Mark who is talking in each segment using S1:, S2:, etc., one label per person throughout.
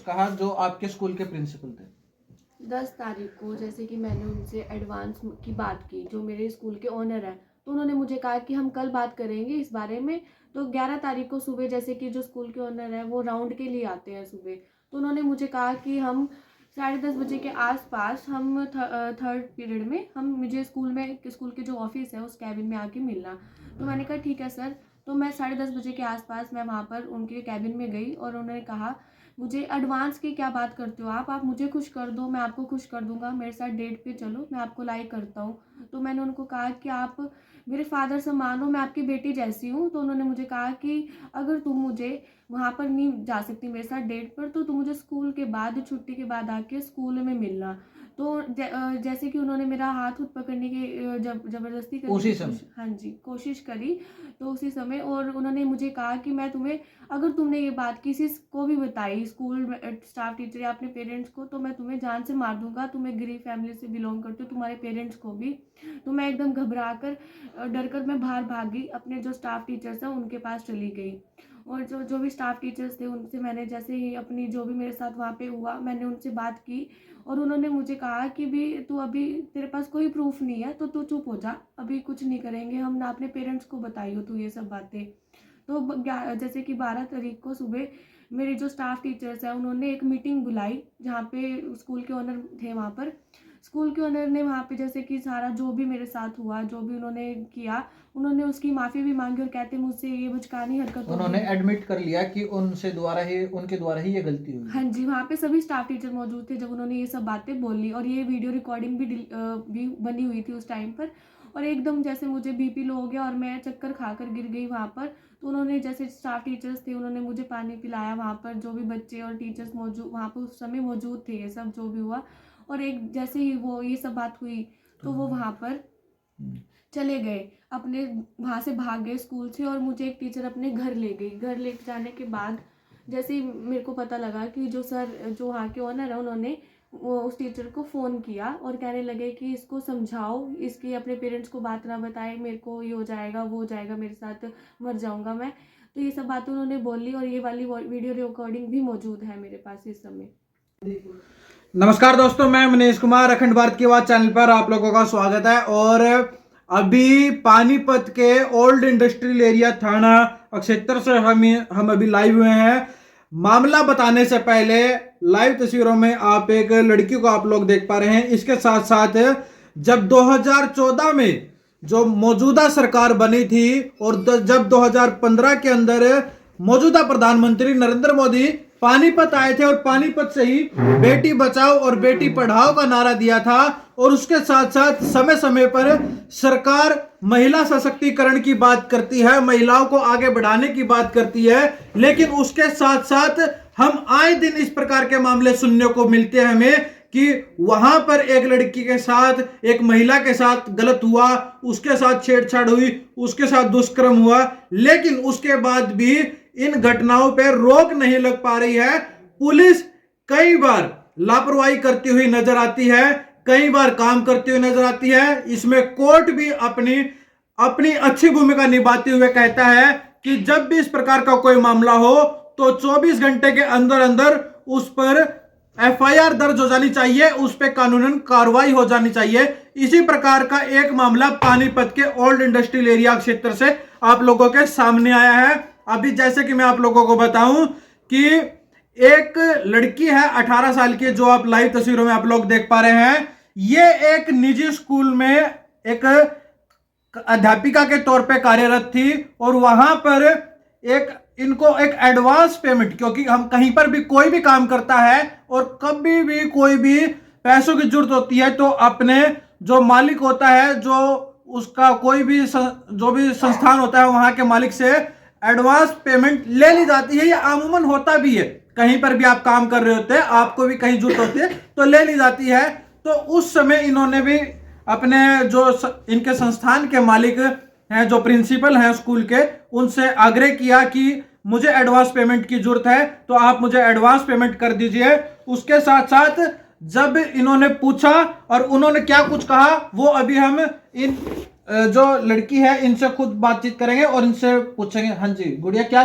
S1: कहा जो आपके स्कूल के प्रिंसिपल थे?
S2: 10 तारीख को जैसे कि मैंने उनसे एडवांस की बात की, जो मेरे स्कूल के ओनर हैं, तो उन्होंने मुझे कहा कि हम कल बात करेंगे इस बारे में। तो 11 तारीख को सुबह जैसे कि जो स्कूल के ओनर हैं वो राउंड के लिए आते हैं सुबह, तो उन्होंने मुझे कहा कि हम 10:30 बजे के आसपास हम थर्ड पीरियड में हम मुझे स्कूल के जो ऑफिस है उस कैबिन में आके मिलना। तो मैंने कहा ठीक है सर। तो मैं 10:30 बजे के आसपास मैं वहाँ पर उनके कैबिन में गई और उन्होंने कहा मुझे एडवांस की क्या बात करते हो आप मुझे खुश कर दो, मैं आपको खुश कर दूंगा, मेरे साथ डेट पे चलो, मैं आपको लाइक करता हूँ। तो मैंने उनको कहा कि आप मेरे फादर समान हो, मैं आपकी बेटी जैसी हूँ। तो उन्होंने मुझे कहा कि अगर तुम मुझे वहाँ पर नहीं जा सकती मेरे साथ डेट पर, तो तुम मुझे स्कूल के बाद छुट्टी के बाद आके स्कूल में मिलना। तो जैसे कि उन्होंने मेरा हाथ उठ पकड़ने की जबरदस्ती करने
S1: उसी
S2: की
S1: समय?
S2: हाँ जी, कोशिश करी। तो उसी समय और उन्होंने मुझे कहा कि मैं तुम्हें, अगर तुमने ये बात किसी को भी बताई, स्कूल स्टाफ टीचर या अपने पेरेंट्स को, तो मैं तुम्हें जान से मार दूंगा। तुम्हें गरीब फैमिली से बिलोंग करते हो, तुम्हारे पेरेंट्स को भी। तो मैं एकदम घबरा कर डर कर मैं बाहर भागी, अपने जो स्टाफ टीचर्स हैं उनके पास चली गई। और जो जो भी स्टाफ टीचर्स थे उनसे मैंने जैसे ही अपनी जो भी मेरे साथ वहाँ पे हुआ मैंने उनसे बात की। और उन्होंने मुझे कहा कि भी तू अभी तेरे पास कोई प्रूफ नहीं है तो तू चुप हो जा, अभी कुछ नहीं करेंगे हम ना, अपने पेरेंट्स को बताई हो तू ये सब बातें। तो जैसे कि 12 तारीख को सुबह मेरे जो स्टाफ टीचर्स हैं उन्होंने एक मीटिंग बुलाई, जहाँ पे स्कूल के ओनर थे वहाँ पर। स्कूल के ओनर ने वहाँ पे जैसे कि सारा जो भी मेरे साथ हुआ, जो भी उन्होंने किया, उन्होंने उसकी माफ़ी भी मांगी और कहते मुझसे ये बचकानी हरकत हो
S1: उन्होंने
S2: गई।
S1: एडमिट कर लिया कि उनके द्वारा ही ये गलती हुई?
S2: हाँ जी, वहाँ पे सभी स्टाफ टीचर मौजूद थे जब उन्होंने ये सब बातें बोली, और ये वीडियो रिकॉर्डिंग भी बनी हुई थी उस टाइम पर। और एकदम जैसे मुझे बीपी लो हो गया और मैं चक्कर खाकर गिर गई वहाँ पर। तो उन्होंने जैसे स्टाफ टीचर्स थे उन्होंने मुझे पानी पिलाया, वहाँ पर जो भी बच्चे और टीचर्स मौजूद वहाँ पर उस समय मौजूद थे, ये सब जो भी हुआ। और एक जैसे ही वो ये सब बात हुई तो वो वहाँ पर चले गए, अपने वहाँ से भाग गए स्कूल से, और मुझे एक टीचर अपने घर ले गई। घर ले जाने के बाद जैसे ही मेरे को पता लगा कि जो सर जो वहाँ के ओनर है उन्होंने वो उस टीचर को फ़ोन किया और कहने लगे कि इसको समझाओ, इसकी अपने पेरेंट्स को बात ना बताए, मेरे को ये हो जाएगा वो हो जाएगा, मेरे साथ मर जाऊंगा मैं। तो ये सब बातें उन्होंने बोली और ये वाली वीडियो रिकॉर्डिंग भी मौजूद है मेरे पास इस समय।
S1: नमस्कार दोस्तों, मैं मनीष कुमार, अखंड भारत की आवाज चैनल पर आप लोगों का स्वागत है। और अभी पानीपत के ओल्ड इंडस्ट्रियल एरिया थाना क्षेत्र से हम अभी लाइव हुए हैं। मामला बताने से पहले लाइव तस्वीरों में आप एक लड़की को आप लोग देख पा रहे हैं। इसके साथ साथ जब 2014 में जो मौजूदा सरकार बनी थी और जब 2015 के अंदर मौजूदा प्रधानमंत्री नरेंद्र मोदी पानीपत आए थे और पानीपत से ही बेटी बचाओ और बेटी पढ़ाओ का नारा दिया था, और उसके साथ साथ समय समय पर सरकार महिला सशक्तिकरण की बात करती है, महिलाओं को आगे बढ़ाने की बात करती है। लेकिन उसके साथ साथ हम आए दिन इस प्रकार के मामले सुनने को मिलते हैं हमें कि वहां पर एक लड़की के साथ, एक महिला के साथ गलत हुआ, उसके साथ छेड़छाड़ हुई, उसके साथ दुष्कर्म हुआ, लेकिन उसके बाद भी इन घटनाओं पर रोक नहीं लग पा रही है। पुलिस कई बार लापरवाही करती हुई नजर आती है, कई बार काम करती हुई नजर आती है। इसमें कोर्ट भी अपनी अच्छी भूमिका निभाते हुए कहता है कि जब भी इस प्रकार का कोई मामला हो तो 24 घंटे के अंदर अंदर उस पर एफआईआर दर्ज हो जानी चाहिए, उस पर कानूनन कार्रवाई हो जानी चाहिए। इसी प्रकार का एक मामला पानीपत के ओल्ड इंडस्ट्रियल एरिया क्षेत्र से आप लोगों के सामने आया है। अभी जैसे कि मैं आप लोगों को बताऊं कि एक लड़की है 18 साल की, जो आप लाइव तस्वीरों में आप लोग देख पा रहे हैं। ये एक निजी स्कूल में एक अध्यापिका के तौर पे कार्यरत थी, और वहां पर इनको एक एडवांस पेमेंट, क्योंकि हम कहीं पर भी कोई भी काम करता है और कभी भी कोई भी पैसों की जरूरत होती है तो अपने जो मालिक होता है, जो उसका कोई भी जो भी संस्थान होता है वहां के मालिक से एडवांस पेमेंट ले ली जाती है। ये अमूमन होता भी है, कहीं पर भी आप काम कर रहे होते हैं, आपको भी कहीं जरूरत होती है तो ले ली जाती है। तो उस समय इन्होंने भी अपने जो इनके संस्थान के मालिक हैं, जो प्रिंसिपल हैं स्कूल के, उनसे आग्रह किया कि मुझे एडवांस पेमेंट की जरूरत है तो आप मुझे एडवांस पेमेंट कर दीजिए। उसके साथ साथ जब इन्होंने पूछा और उन्होंने क्या कुछ कहा वो अभी हम इन जो लड़की है इनसे खुद बातचीत करेंगे और इनसे पूछेंगे। हाँ जी गुड़िया, क्या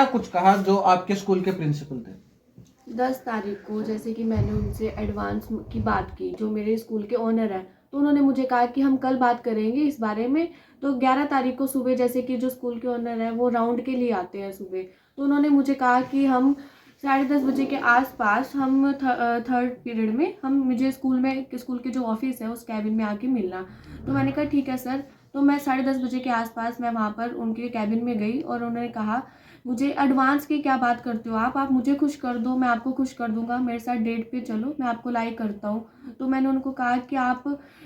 S1: कुछ कहा जो आपके स्कूल के प्रिंसिपल थे?
S2: 10 तारीख को जैसे कि मैंने उनसे एडवांस की बात की, जो मेरे स्कूल के ओनर हैं, तो उन्होंने मुझे कहा कि हम कल बात करेंगे इस बारे में। तो 11 तारीख को सुबह जैसे कि जो स्कूल के ओनर हैं वो राउंड के लिए आते हैं सुबह, तो उन्होंने मुझे कहा कि हम 10:30 बजे के आसपास हम थर्ड पीरियड में हम मुझे स्कूल के जो ऑफिस है उस कैबिन में आके मिलना। तो मैंने कहा ठीक है सर। तो मैं 10:30 बजे के आसपास मैं वहाँ पर उनके कैबिन में गई और उन्होंने कहा, मुझे एडवांस की क्या बात करते हो आप मुझे खुश कर दो, मैं आपको खुश कर दूंगा, मेरे साथ डेट पे चलो, मैं आपको लाइक करता हूँ। तो मैंने उनको कहा कि आप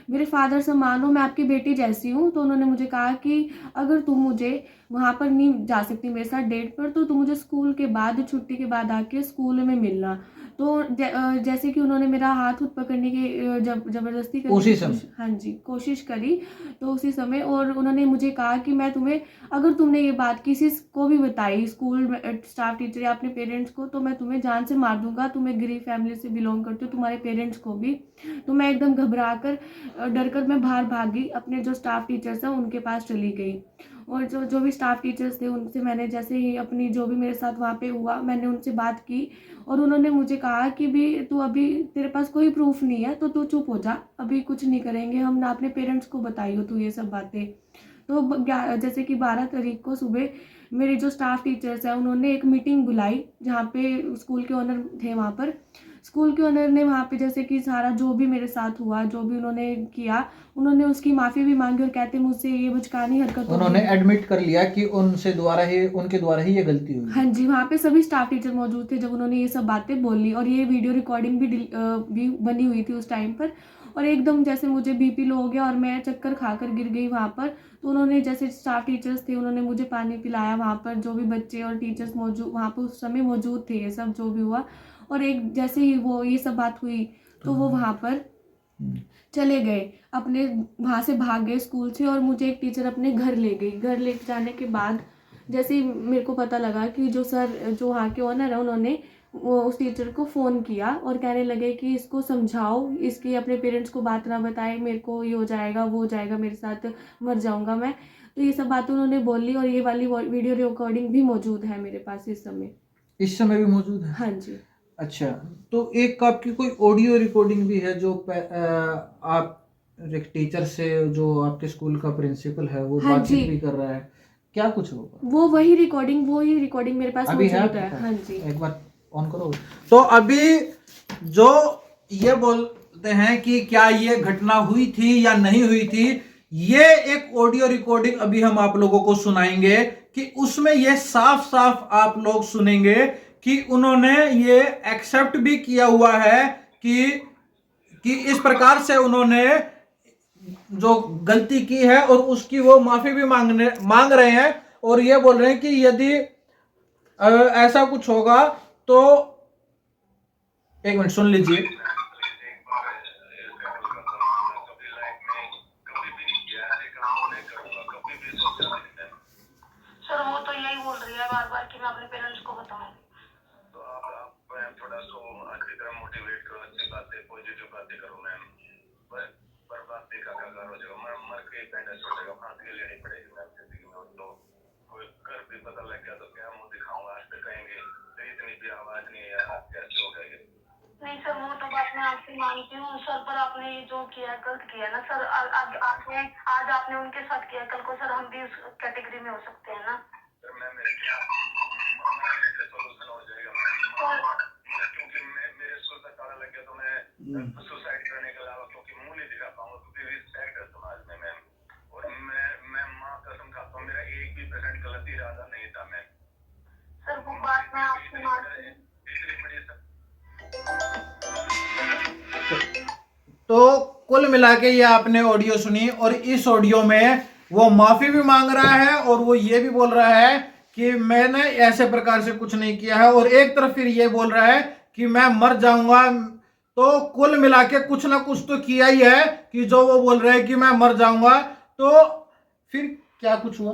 S2: मेरे फादर से मानो, मैं आपकी बेटी जैसी हूँ। तो उन्होंने मुझे कहा कि अगर तुम मुझे वहाँ पर नहीं जा सकती मेरे साथ डेट पर, तो तुम मुझे स्कूल के बाद छुट्टी के बाद आके स्कूल में मिलना। तो जैसे कि उन्होंने मेरा हाथ खुद पकड़ने की जबरदस्ती करने की
S1: उसी समय?
S2: हाँ जी, कोशिश करी। तो उसी समय और उन्होंने मुझे कहा कि मैं तुम्हें, अगर तुमने ये बात किसी को भी बताई, स्कूल स्टाफ टीचर या अपने पेरेंट्स को, तो मैं तुम्हें जान से मार दूंगा, तुम्हें गरीब फैमिली से बिलोंग करते हो, तुम्हारे पेरेंट्स को भी। तो मैं एकदम घबरा कर डर कर मैं बाहर भागी, अपने जो स्टाफ टीचर्स हैं उनके पास चली गई। और जो जो भी स्टाफ टीचर्स थे उनसे मैंने जैसे ही अपनी जो भी मेरे साथ वहाँ पे हुआ मैंने उनसे बात की। और उन्होंने मुझे कहा कि भी तू अभी तेरे पास कोई प्रूफ नहीं है तो तू चुप हो जा, अभी कुछ नहीं करेंगे, हम ना अपने पेरेंट्स को बताई हो तू ये सब बातें। तो जैसे कि 12 तारीख को सुबह मेरे जो स्टाफ टीचर्स हैं उन्होंने एक मीटिंग बुलाई, जहाँ पे स्कूल के ओनर थे वहाँ पर। स्कूल के ओनर ने वहाँ पे जैसे कि सारा जो भी मेरे साथ हुआ, जो भी उन्होंने किया, उन्होंने उसकी माफ़ी भी मांगी और कहते मुझसे ये बचकानी हरकत
S1: उन्होंने एडमिट कर लिया कि उनके द्वारा ही ये गलती हुई।
S2: हाँ जी, वहाँ पे सभी स्टाफ टीचर मौजूद थे जब उन्होंने ये सब बातें बोली, और ये वीडियो रिकॉर्डिंग भी बनी हुई थी उस टाइम पर। और एकदम जैसे मुझे बीपी लो हो गया और मैं चक्कर खाकर गिर गई वहाँ पर। तो उन्होंने जैसे स्टाफ टीचर्स थे उन्होंने मुझे पानी पिलाया, वहाँ पर जो भी बच्चे और टीचर्स मौजूद वहाँ पर उस समय मौजूद थे, ये सब जो भी हुआ। और एक जैसे ही वो ये सब बात हुई तो वो वहाँ पर चले गए, अपने वहाँ से भाग गए स्कूल से, और मुझे एक टीचर अपने घर ले गई। घर ले जाने के बाद जैसे ही मेरे को पता लगा कि जो सर जो वहाँ के ओनर है उन्होंने वो उस टीचर को फ़ोन किया और कहने लगे कि इसको समझाओ, इसकी अपने पेरेंट्स को बात ना बताए, मेरे को ये हो जाएगा वो हो जाएगा, मेरे साथ मर जाऊंगा मैं। तो ये सब बातें उन्होंने बोली और ये वाली वीडियो रिकॉर्डिंग भी मौजूद है मेरे पास
S1: इस समय भी मौजूद है?
S2: हाँ जी।
S1: अच्छा, तो एक आपकी कोई ऑडियो रिकॉर्डिंग भी है जो आप एक टीचर से, जो आपके स्कूल का प्रिंसिपल है, वो
S2: हाँ
S1: बातचीत
S2: जी,
S1: भी कर रहा है, क्या कुछ होगा?
S2: वो वही रिकॉर्डिंग मेरे पास
S1: अभी है
S2: मौजूद
S1: आपके
S2: है।
S1: पास?
S2: हाँ जी।
S1: एक बार ऑन करो। तो अभी जो ये बोलते हैं कि क्या ये घटना हुई थी या नहीं हुई थी, ये एक ऑडियो रिकॉर्डिंग अभी हम आप लोगों को सुनाएंगे कि उसमें ये साफ साफ आप लोग सुनेंगे कि उन्होंने ये एक्सेप्ट भी किया हुआ है कि इस प्रकार से उन्होंने जो गलती की है और उसकी वो माफी भी मांग रहे हैं। और ये बोल रहे हैं कि यदि ऐसा कुछ होगा तो, एक मिनट सुन लीजिए।
S3: सर वो तो यही बोल रही है बार बार कि मैं अपने पेरेंट्स को बताऊं। तो आप मैम थोड़ा सो अच्छी तरह मोटिवेट करो, अच्छी बातें पॉजिटिव बातें करो मैम। पर बात देखा हो जाएगा, मर के पेरेंट्स हो जाएगा, फांसी लेनी पड़ेगी मैम जिंदगी में। तो कोई कर भी पता लग गया तो क्या मुंह दिखाऊंगा, आज तक कहेंगे तो इतनी भी आवाज नहीं है यार, कैसे हो गया ये? नहीं सर वो तो बात मैं आपसे मानती हूँ सर, पर आपने ये जो किया गलत किया ना सर। आज आपने उनके साथ किया, कल को सर हम भी उस कैटेगरी में हो सकते हैं ना सर। सोल्यूशन हो जाएगा क्योंकि मेरे स्कूल का ताला लग गया तो मैं सुसाइड करने के अलावा क्योंकि मुंह नहीं दिखा पाऊंगा, क्योंकि रिस्पेक्ट है समाज में मैम। और मैं माँ कसम खाता हूँ मेरा 1% गलत इरादा नहीं था मैम। सर वो बात मैं आपसे मानती हूँ। इतनी बड़ी
S1: तो कुल मिला के ये आपने ऑडियो सुनी और इस ऑडियो में वो माफी भी मांग रहा है और वो ये भी बोल रहा है कि मैंने ऐसे प्रकार से कुछ नहीं किया है, और एक तरफ फिर ये बोल रहा है कि मैं मर जाऊंगा। तो कुल मिला के कुछ ना कुछ तो किया ही है कि जो वो बोल रहा है कि मैं मर जाऊंगा। तो फिर क्या कुछ हुआ?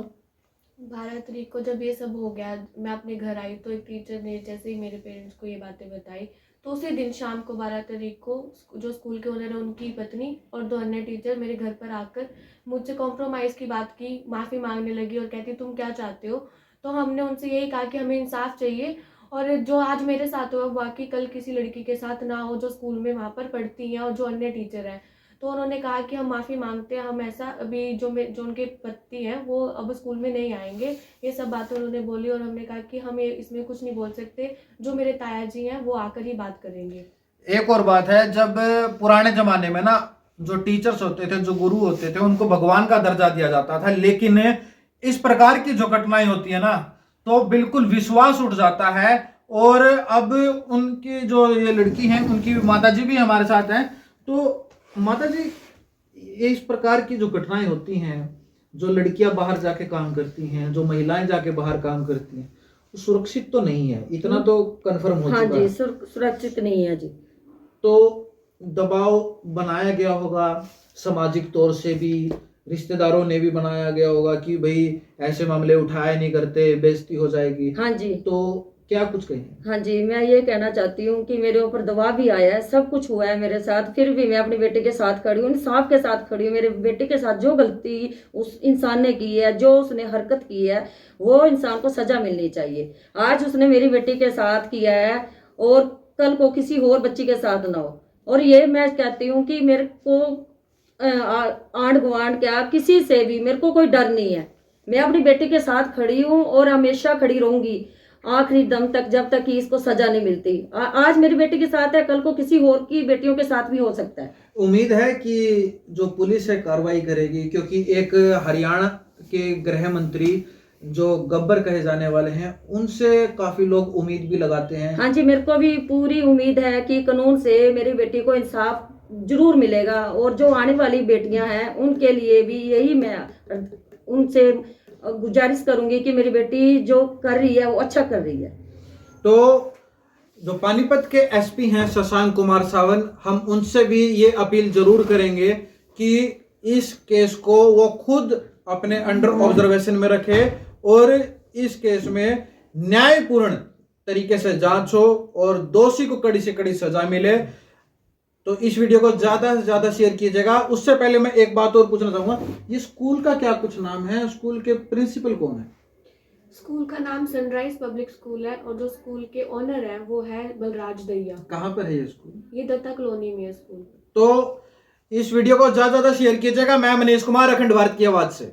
S2: 12 तारीख को जब ये सब हो गया मैं अपने घर आई तो एक टीचर ने जैसे ही मेरे पेरेंट्स को ये बातें बताई, तो उसी दिन शाम को 12 तारीख को जो स्कूल के ओनर है उनकी पत्नी और 2 अन्य टीचर मेरे घर पर आकर मुझसे कॉम्प्रोमाइज़ की बात की, माफ़ी मांगने लगी और कहती तुम क्या चाहते हो। तो हमने उनसे यही कहा कि हमें इंसाफ चाहिए और जो आज मेरे साथ हुआ बाकी कल किसी लड़की के साथ ना हो जो स्कूल में वहाँ पर पढ़ती हैं और जो अन्य टीचर हैं। तो उन्होंने कहा कि हम माफ़ी मांगते हैं, हम ऐसा अभी जो उनके पति हैं वो अब स्कूल में नहीं आएंगे। ये सब बातें उन्होंने बोली और हमने कहा कि हम इसमें कुछ नहीं बोल सकते, जो मेरे ताया जी हैं वो आकर ही बात करेंगे।
S1: एक और बात है, जब पुराने जमाने में ना जो टीचर्स होते थे, जो गुरु होते थे, उनको भगवान का दर्जा दिया जाता था, लेकिन इस प्रकार की जो घटनाएं होती है ना तो बिल्कुल विश्वास उठ जाता है। और अब उनकी जो ये लड़की हैं उनकी माताजी भी हमारे साथ हैं। तो माताजी, ये इस प्रकार की जो घटनाएं होती हैं, जो लड़कियां बाहर जाके काम करती हैं, जो महिलाएं जाके बाहर काम करती हैं, वो सुरक्षित तो नहीं है, इतना तो कंफर्म हो
S4: हाँ
S1: चुका
S4: जी,
S1: है।
S4: सुरक्षित नहीं है जी।
S1: तो दबाव बनाया गया होगा सामाजिक तौर से भी, रिश्तेदारों ने भी बनाया गया होगा कि भाई ऐसे मामले उठाया नहीं करते, बेइज्जती हो जाएगी।
S4: हाँ जी।
S1: तो क्या कुछ कहें?
S4: हाँ जी, मैं ये कहना चाहती हूँ कि मेरे ऊपर दबाव भी आया है, सब कुछ हुआ है मेरे साथ, फिर भी मैं अपनी बेटी के साथ खड़ी हूँ, इंसाफ के साथ खड़ी हूँ। मेरे बेटे के साथ जो गलती उस इंसान ने की है, जो उसने हरकत की है, वो इंसान को सजा मिलनी चाहिए। आज उसने मेरी बेटी के साथ किया है और कल को किसी और बच्ची के साथ ना हो। और ये मैं कहती हूँ कि मेरे को आंढ गुआंढ क्या किसी से भी मेरे को कोई डर नहीं है। मैं अपनी बेटी के साथ खड़ी हूँ और हमेशा खड़ी रहूंगी आखिरी दम तक, जब तक कि इसको सजा नहीं मिलती। आज मेरी बेटी के साथ है, कल को किसी और की बेटियों के साथ भी हो सकता है।
S1: उम्मीद है कि जो पुलिस है कार्रवाई करेगी, क्योंकि एक हरियाणा के गृह मंत्री जो गब्बर कहे जाने वाले हैं, उनसे काफी लोग उम्मीद भी लगाते हैं।
S4: हाँ जी, मेरे को भी पूरी उम्मीद है कि कानून से मेरी बेटी को इंसाफ जरूर मिलेगा। और जो आने वाली बेटियां हैं उनके लिए भी यही मैं उनसे गुजारिश करूंगी कि मेरी बेटी जो कर रही है वो अच्छा कर रही है।
S1: तो जो पानीपत के एसपी हैं शशांक कुमार सावंत, हम उनसे भी ये अपील जरूर करेंगे कि इस केस को वो खुद अपने अंडर ऑब्जर्वेशन में रखे और इस केस में न्यायपूर्ण तरीके से जांच हो और दोषी को कड़ी से कड़ी सजा मिले। तो इस वीडियो को ज्यादा से ज्यादा शेयर कीजिएगा। उससे पहले मैं एक बात और पूछना चाहूंगा, ये स्कूल का क्या कुछ नाम है? स्कूल के प्रिंसिपल कौन है?
S2: स्कूल का नाम सनराइज पब्लिक स्कूल है और जो स्कूल के ओनर है वो है बलराज दैया।
S1: कहाँ पर है ये स्कूल?
S2: ये दत्ता कॉलोनी में है स्कूल।
S1: तो इस वीडियो को ज्यादा से ज्यादा शेयर कीजिएगा। मैं मनीष कुमार, अखंड भारत की आवाज से।